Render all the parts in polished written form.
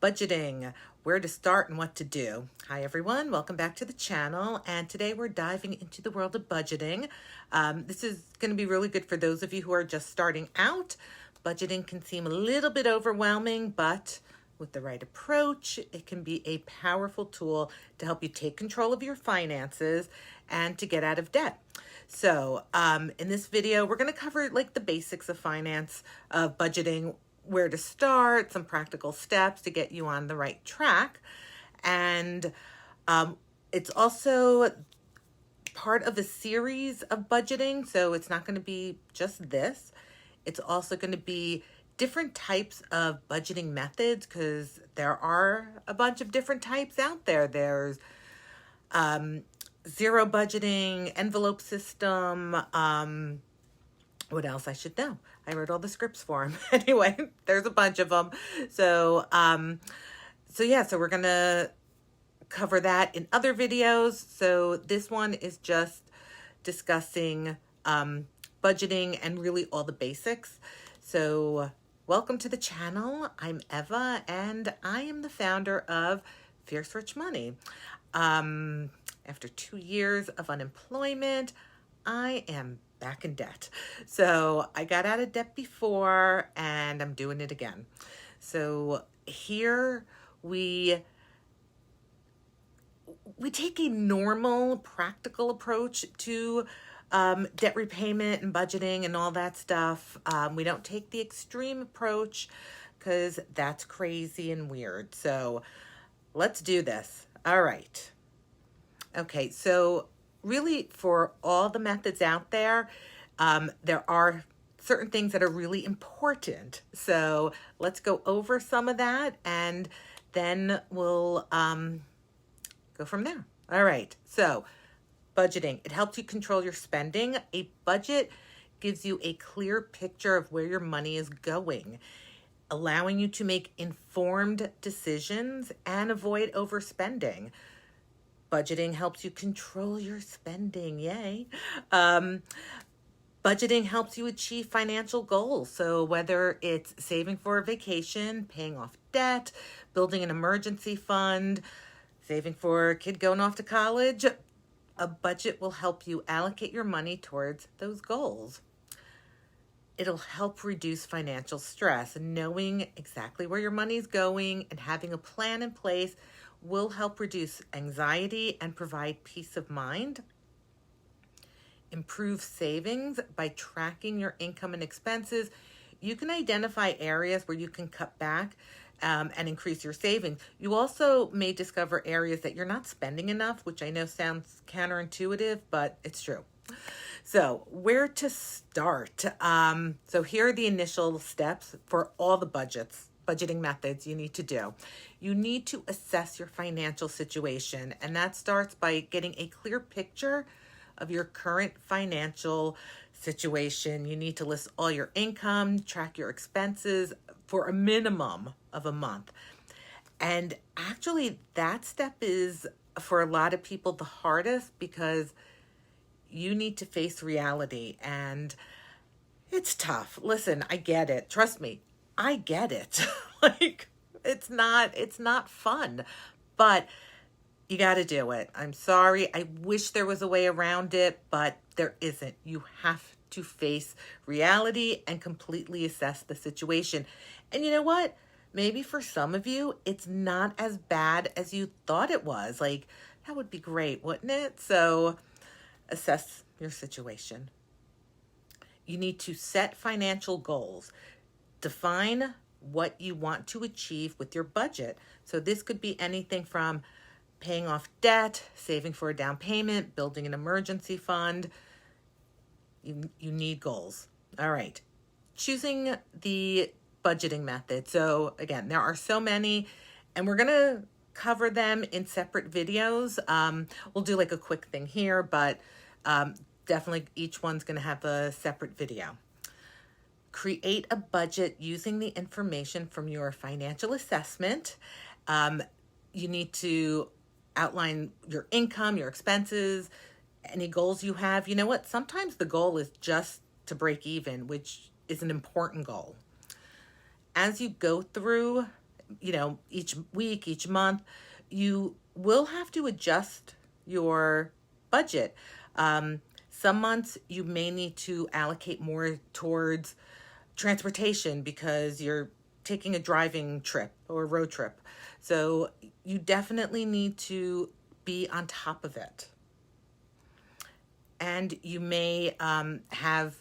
budgeting, where to start and what to do. Hi everyone, welcome back to the channel, and today we're diving into the world of budgeting. This is going to be really good for those of you who are just starting out. Budgeting can seem a little bit overwhelming, but with the right approach, it can be a powerful tool to help you take control of your finances and to get out of debt. So in this video, we're going to cover like the basics of finance, of budgeting, where to start, some practical steps to get you on the right track. And it's also part of a series of budgeting. So it's not going to be just this. It's also going to be different types of budgeting methods, because there are a bunch of different types out there. There's zero budgeting, envelope system, what else I should know? I wrote all the scripts for him. Anyway, there's a bunch of them. So we're going to cover that in other videos. So this one is just discussing budgeting and really all the basics. So welcome to the channel. I'm Eva, and I am the founder of Fierce Rich Money. After 2 years of unemployment, I am back in debt. So I got out of debt before, and I'm doing it again. So here we take a normal, practical approach to debt repayment and budgeting and all that stuff. We don't take the extreme approach, because that's crazy and weird. So let's do this. All right. Okay, so really, for all the methods out there, there are certain things that are really important. So let's go over some of that, and then we'll go from there. All right, so budgeting. It helps you control your spending. A budget gives you a clear picture of where your money is going, allowing you to make informed decisions and avoid overspending. Budgeting helps you control your spending. Yay. Budgeting helps you achieve financial goals. So whether it's saving for a vacation, paying off debt, building an emergency fund, saving for a kid going off to college, a budget will help you allocate your money towards those goals. It'll help reduce financial stress. Knowing exactly where your money is going and having a plan in place will help reduce anxiety and provide peace of mind. Improve savings by tracking your income and expenses. You can identify areas where you can cut back and increase your savings. You also may discover areas that you're not spending enough, which I know sounds counterintuitive, but it's true. So where to start? So here are the initial steps for all the budgeting methods you need to do. You need to assess your financial situation, and that starts by getting a clear picture of your current financial situation. You need to list all your income, track your expenses for a minimum of a month. And actually, that step is, for a lot of people, the hardest, because you need to face reality, and it's tough. Listen, I get it. Trust me, I get it. Like, it's not fun, but you got to do it. I'm sorry. I wish there was a way around it, but there isn't. You have to face reality and completely assess the situation. And you know what? Maybe for some of you, it's not as bad as you thought it was. Like, that would be great, wouldn't it? So assess your situation. You need to set financial goals. Define what you want to achieve with your budget. So this could be anything from paying off debt, saving for a down payment, building an emergency fund. You need goals. All right. Choosing the budgeting method. So again, there are so many, and we're going to cover them in separate videos. We'll do like a quick thing here, but definitely each one's going to have a separate video. Create a budget using the information from your financial assessment. You need to outline your income, your expenses, any goals you have. You know what? Sometimes the goal is just to break even, which is an important goal. As you go through each week, each month, you will have to adjust your budget. Some months you may need to allocate more towards transportation because you're taking a driving trip or a road trip. So you definitely need to be on top of it. And you may have,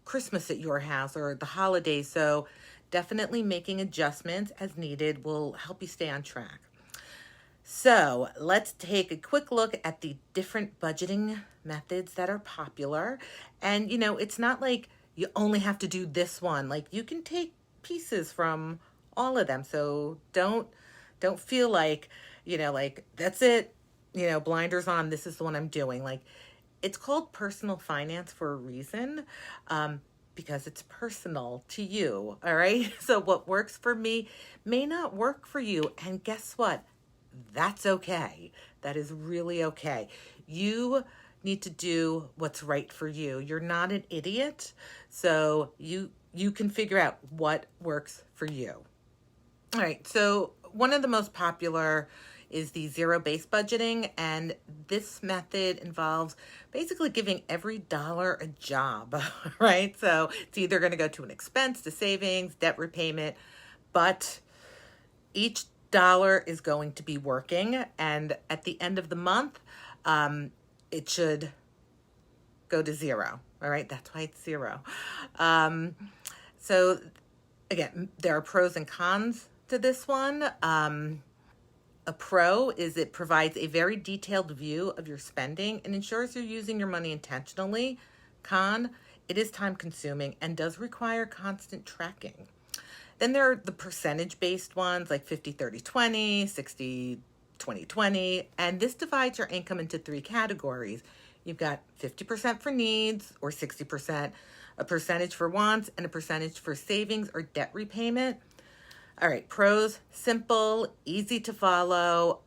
Christmas at your house or the holidays. So definitely making adjustments as needed will help you stay on track. So let's take a quick look at the different budgeting methods that are popular. And, it's not like you only have to do this one. Like you can take pieces from all of them. So don't feel like, like that's it, blinders on, this is the one I'm doing. Like it's called personal finance for a reason. Because it's personal to you, all right? So what works for me may not work for you. And guess what? That's okay. That is really okay. You need to do what's right for you. You're not an idiot. So you can figure out what works for you. All right. So one of the most popular is the zero-based budgeting, and this method involves basically giving every dollar a job, right? So it's either going to go to an expense, to savings, debt repayment, but each dollar is going to be working, and at the end of the month, it should go to zero. All right, that's why it's zero. So again, there are pros and cons to this one. A pro is it provides a very detailed view of your spending and ensures you're using your money intentionally. Con, it is time consuming and does require constant tracking. Then there are the percentage-based ones like 50-30-20, 60-20-20, and this divides your income into 3 categories. You've got 50% for needs or 60%, a percentage for wants, and a percentage for savings or debt repayment. All right, pros, simple, easy to follow,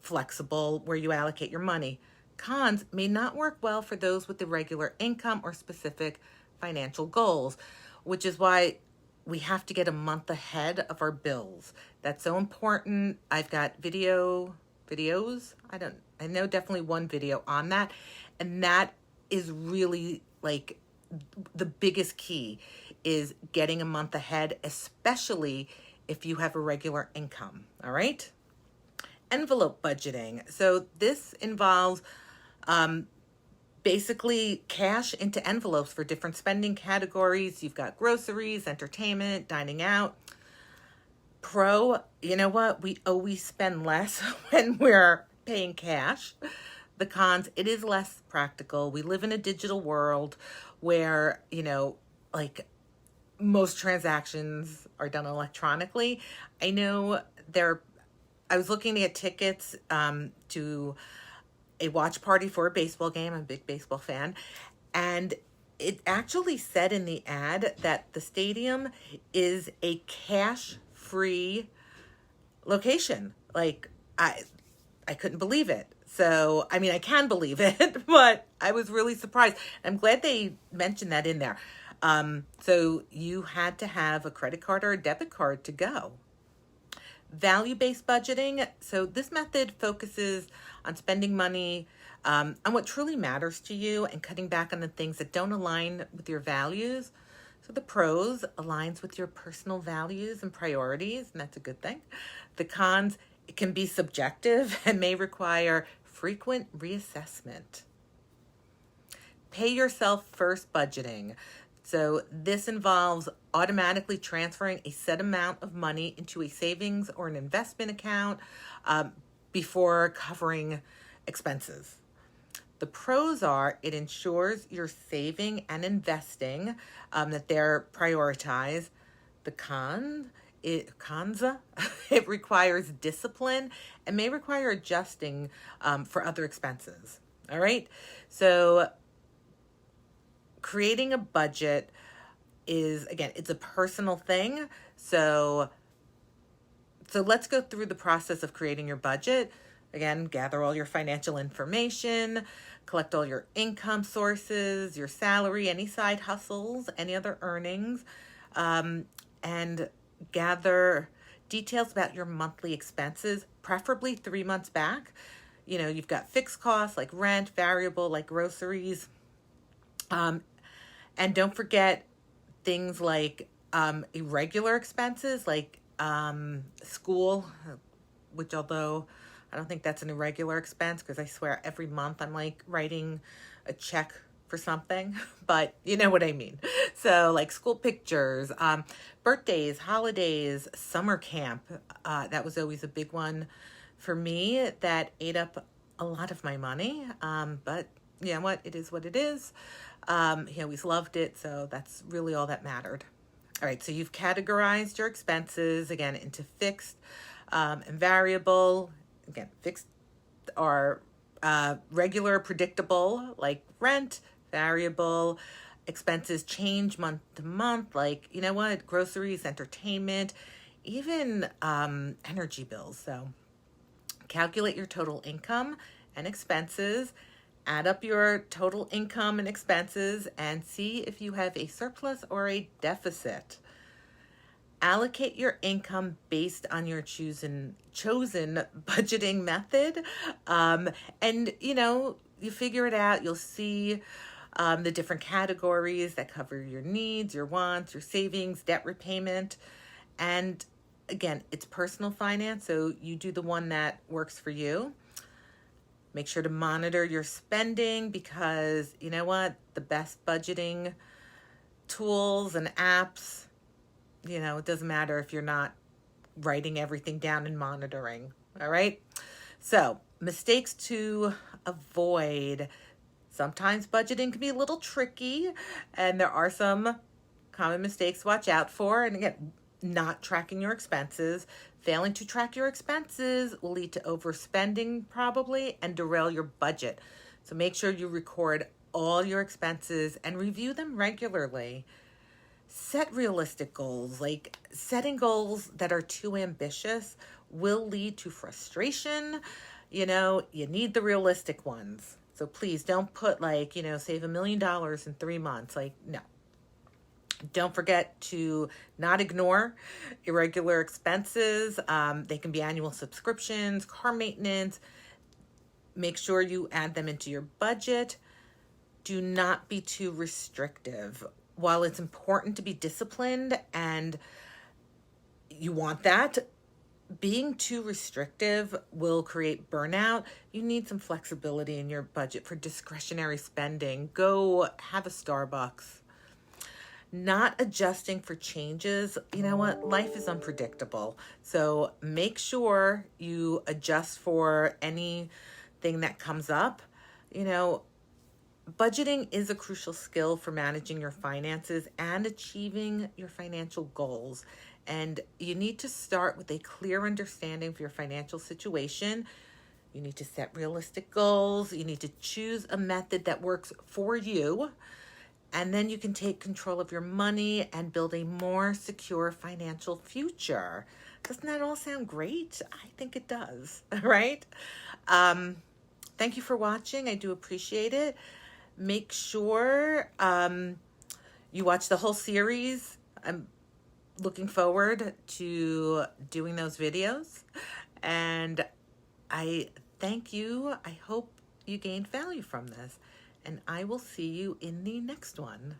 flexible, where you allocate your money. Cons may not work well for those with irregular income or specific financial goals, which is why we have to get a month ahead of our bills. That's so important. I've got videos. I know definitely one video on that. And that is really like the biggest key is getting a month ahead, especially if you have a regular income. All right. Envelope budgeting. So this involves basically cash into envelopes for different spending categories. You've got groceries, entertainment, dining out. Pro, you know what? We always spend less when we're paying cash. The cons, it is less practical. We live in a digital world where, like most transactions are done electronically. I know I was looking to get tickets to a watch party for a baseball game. I'm a big baseball fan. And it actually said in the ad that the stadium is a cash-free location. Like, I couldn't believe it. So, I mean, I can believe it, but I was really surprised. I'm glad they mentioned that in there. So you had to have a credit card or a debit card to go. Value-based budgeting. So this method focuses on spending money on what truly matters to you and cutting back on the things that don't align with your values. So the pros aligns with your personal values and priorities, and that's a good thing. The cons, it can be subjective and may require frequent reassessment. Pay yourself first budgeting. So this involves automatically transferring a set amount of money into a savings or an investment account before covering expenses. The pros are it ensures you're saving and investing, that they're prioritized. The cons, it requires discipline and may require adjusting for other expenses. All right. So creating a budget is, again, it's a personal thing. So let's go through the process of creating your budget. Again, gather all your financial information, collect all your income sources, your salary, any side hustles, any other earnings, and gather details about your monthly expenses, preferably 3 months back. You know, you've got fixed costs like rent, variable like groceries. And don't forget things like irregular expenses like school, which although I don't think that's an irregular expense because I swear every month I'm like writing a check for something, but you know what I mean. So like school pictures, birthdays, holidays, summer camp, that was always a big one for me that ate up a lot of my money. But you know what, it is what it is. He always loved it, so that's really all that mattered. All right, so you've categorized your expenses again into fixed and variable. Again, fixed are regular, predictable, like rent. Variable expenses change month to month, like, you know what, groceries, entertainment, even energy bills. So calculate your total income and expenses, add up your total income and expenses, and see if you have a surplus or a deficit. Allocate your income based on your chosen budgeting method. And, you know, you figure it out. You'll see the different categories that cover your needs, your wants, your savings, debt repayment. And again, it's personal finance, so you do the one that works for you. Make sure to monitor your spending because you know what? The best budgeting tools and apps, you know, it doesn't matter if you're not writing everything down and monitoring. All right. So mistakes to avoid. Sometimes budgeting can be a little tricky and there are some common mistakes to watch out for. And again, not tracking your expenses. Failing to track your expenses will lead to overspending probably and derail your budget. So make sure you record all your expenses and review them regularly. Set realistic goals. Like setting goals that are too ambitious will lead to frustration. You know, you need the realistic ones. So please don't put like, you know, save $1 million in 3 months. Like, no. Don't forget to not ignore irregular expenses. They can be annual subscriptions, car maintenance. Make sure you add them into your budget. Do not be too restrictive. While it's important to be disciplined and you want that, being too restrictive will create burnout. You need some flexibility in your budget for discretionary spending. Go have a Starbucks. Not adjusting for changes. You know what? Life is unpredictable. So make sure you adjust for anything that comes up. You know, budgeting is a crucial skill for managing your finances and achieving your financial goals. And you need to start with a clear understanding of your financial situation. You need to set realistic goals. You need to choose a method that works for you. And then you can take control of your money and build a more secure financial future. Doesn't that all sound great? I think it does, right? Thank you for watching. I do appreciate it. Make sure you watch the whole series. I'm looking forward to doing those videos. And I thank you. I hope you gained value from this. And I will see you in the next one.